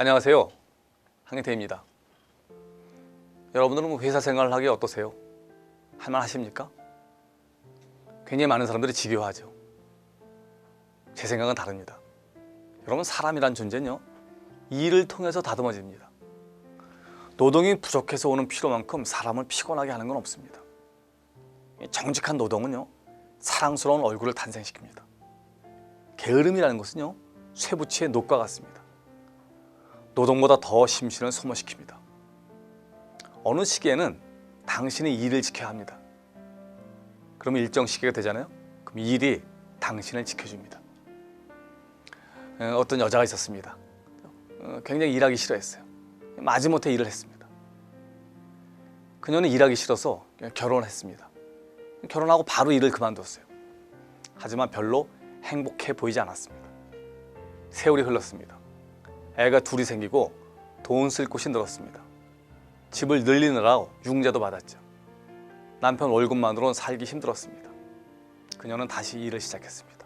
안녕하세요. 한경태입니다. 여러분들은 회사 생활을 하기 어떠세요? 할만하십니까? 굉장히 많은 사람들이 집요하죠. 제 생각은 다릅니다. 여러분, 사람이란 존재는요, 일을 통해서 다듬어집니다. 노동이 부족해서 오는 피로만큼 사람을 피곤하게 하는 건 없습니다. 정직한 노동은요, 사랑스러운 얼굴을 탄생시킵니다. 게으름이라는 것은요, 쇠붙이의 녹과 같습니다. 노동보다 더 심신을 소모시킵니다. 어느 시기에는 당신이 일을 지켜야 합니다. 그러면 일정 시기가 되잖아요. 그럼 일이 당신을 지켜줍니다. 어떤 여자가 있었습니다. 굉장히 일하기 싫어했어요. 마지못해 일을 했습니다. 그녀는 일하기 싫어서 결혼을 했습니다. 결혼하고 바로 일을 그만뒀어요. 하지만 별로 행복해 보이지 않았습니다. 세월이 흘렀습니다. 애가 둘이 생기고 돈 쓸 곳이 늘었습니다. 집을 늘리느라 융자도 받았죠. 남편 월급만으로는 살기 힘들었습니다. 그녀는 다시 일을 시작했습니다.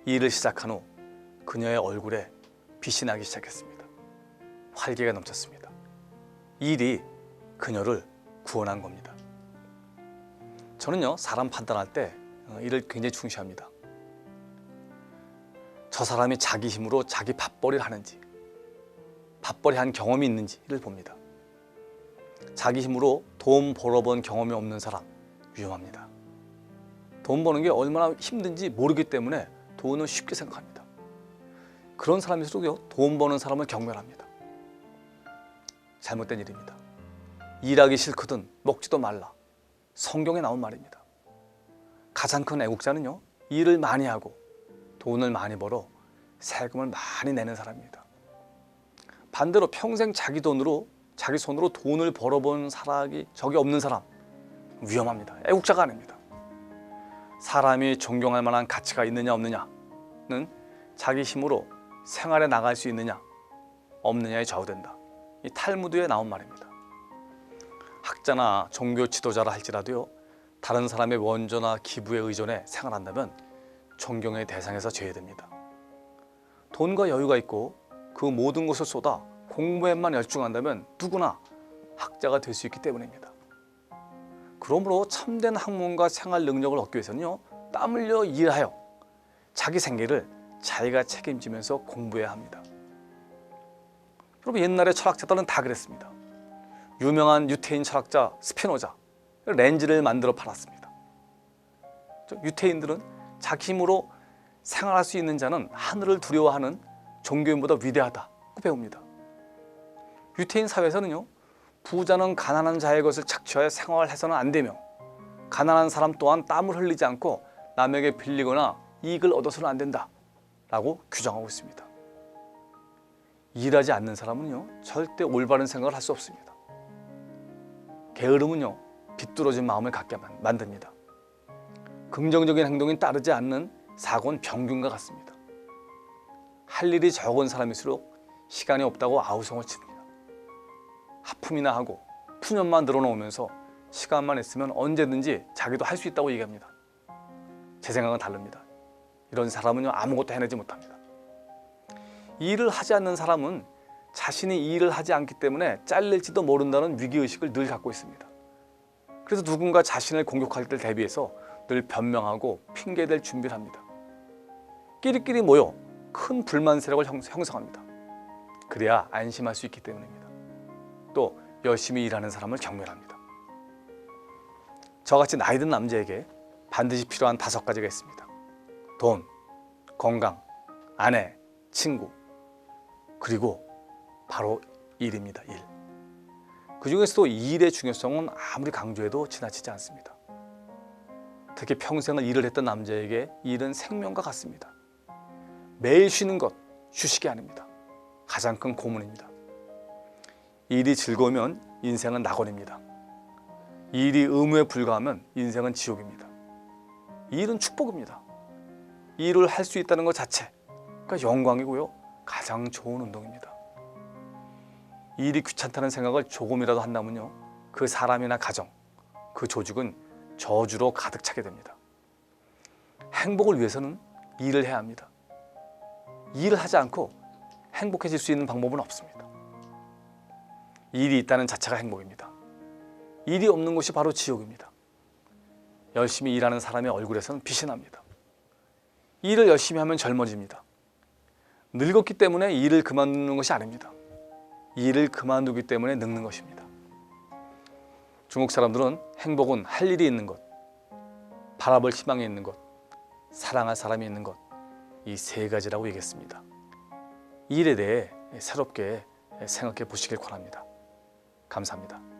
일을 시작한 후 그녀의 얼굴에 빛이 나기 시작했습니다. 활기가 넘쳤습니다. 일이 그녀를 구원한 겁니다. 저는요, 사람 판단할 때 일을 굉장히 중시합니다. 저 사람이 자기 힘으로 자기 밥벌이를 하는지, 밥벌이 한 경험이 있는지를 봅니다. 자기 힘으로 돈 벌어본 경험이 없는 사람, 위험합니다. 돈 버는 게 얼마나 힘든지 모르기 때문에 돈을 쉽게 생각합니다. 그런 사람일수록요, 돈 버는 사람을 경멸합니다. 잘못된 일입니다. 일하기 싫거든 먹지도 말라. 성경에 나온 말입니다. 가장 큰 애국자는요, 일을 많이 하고 돈을 많이 벌어 세금을 많이 내는 사람입니다. 반대로 평생 자기 돈으로, 자기 손으로 돈을 벌어본 사람이 적이 없는 사람, 위험합니다. 애국자가 아닙니다. 사람이 존경할 만한 가치가 있느냐 없느냐는 자기 힘으로 생활에 나갈 수 있느냐 없느냐에 좌우된다. 이 탈무드에 나온 말입니다. 학자나 종교 지도자라 할지라도요, 다른 사람의 원조나 기부에 의존해 생활한다면 존경의 대상에서 제외됩니다. 돈과 여유가 있고 그 모든 것을 쏟아 공부에만 열중한다면 누구나 학자가 될 수 있기 때문입니다. 그러므로 참된 학문과 생활 능력을 얻기 위해서는요, 땀 흘려 일하여 자기 생계를 자기가 책임지면서 공부해야 합니다. 여러분, 옛날에 철학자들은 다 그랬습니다. 유명한 유태인 철학자 스피노자, 렌즈를 만들어 팔았습니다. 유태인들은 자기 힘으로 생활할 수 있는 자는 하늘을 두려워하는 종교인보다 위대하다고 배웁니다. 유태인 사회에서는요, 부자는 가난한 자의 것을 착취하여 생활해서는 안 되며 가난한 사람 또한 땀을 흘리지 않고 남에게 빌리거나 이익을 얻어서는 안 된다 라고 규정하고 있습니다. 일하지 않는 사람은요, 절대 올바른 생각을 할 수 없습니다. 게으름은요, 비뚤어진 마음을 갖게 만듭니다. 긍정적인 행동이 따르지 않는 사고는 병균과 같습니다. 할 일이 적은 사람일수록 시간이 없다고 아우성을 칩니다. 하품이나 하고 푸념만 늘어놓으면서 시간만 있으면 언제든지 자기도 할 수 있다고 얘기합니다. 제 생각은 다릅니다. 이런 사람은요, 아무것도 해내지 못합니다. 일을 하지 않는 사람은 자신이 일을 하지 않기 때문에 잘릴지도 모른다는 위기의식을 늘 갖고 있습니다. 그래서 누군가 자신을 공격할 때를 대비해서 늘 변명하고 핑계댈 준비를 합니다. 끼리끼리 모여 큰 불만 세력을 형성합니다. 그래야 안심할 수 있기 때문입니다. 또 열심히 일하는 사람을 경멸합니다. 저같이 나이 든 남자에게 반드시 필요한 5가지가 있습니다. 돈, 건강, 아내, 친구, 그리고 바로 일입니다. 일. 그 중에서도 일의 중요성은 아무리 강조해도 지나치지 않습니다. 특히 평생을 일을 했던 남자에게 일은 생명과 같습니다. 매일 쉬는 것, 휴식이 아닙니다. 가장 큰 고문입니다. 일이 즐거우면 인생은 낙원입니다. 일이 의무에 불과하면 인생은 지옥입니다. 일은 축복입니다. 일을 할 수 있다는 것 자체가 영광이고요, 가장 좋은 운동입니다. 일이 귀찮다는 생각을 조금이라도 한다면요, 그 사람이나 가정, 그 조직은 저주로 가득 차게 됩니다. 행복을 위해서는 일을 해야 합니다. 일을 하지 않고 행복해질 수 있는 방법은 없습니다. 일이 있다는 자체가 행복입니다. 일이 없는 곳이 바로 지옥입니다. 열심히 일하는 사람의 얼굴에서는 빛이 납니다. 일을 열심히 하면 젊어집니다. 늙었기 때문에 일을 그만두는 것이 아닙니다. 일을 그만두기 때문에 늙는 것입니다. 중국 사람들은 행복은 할 일이 있는 것, 바라볼 희망이 있는 것, 사랑할 사람이 있는 것, 이 세 가지라고 얘기했습니다. 일에 대해 새롭게 생각해 보시길 바랍니다. 감사합니다.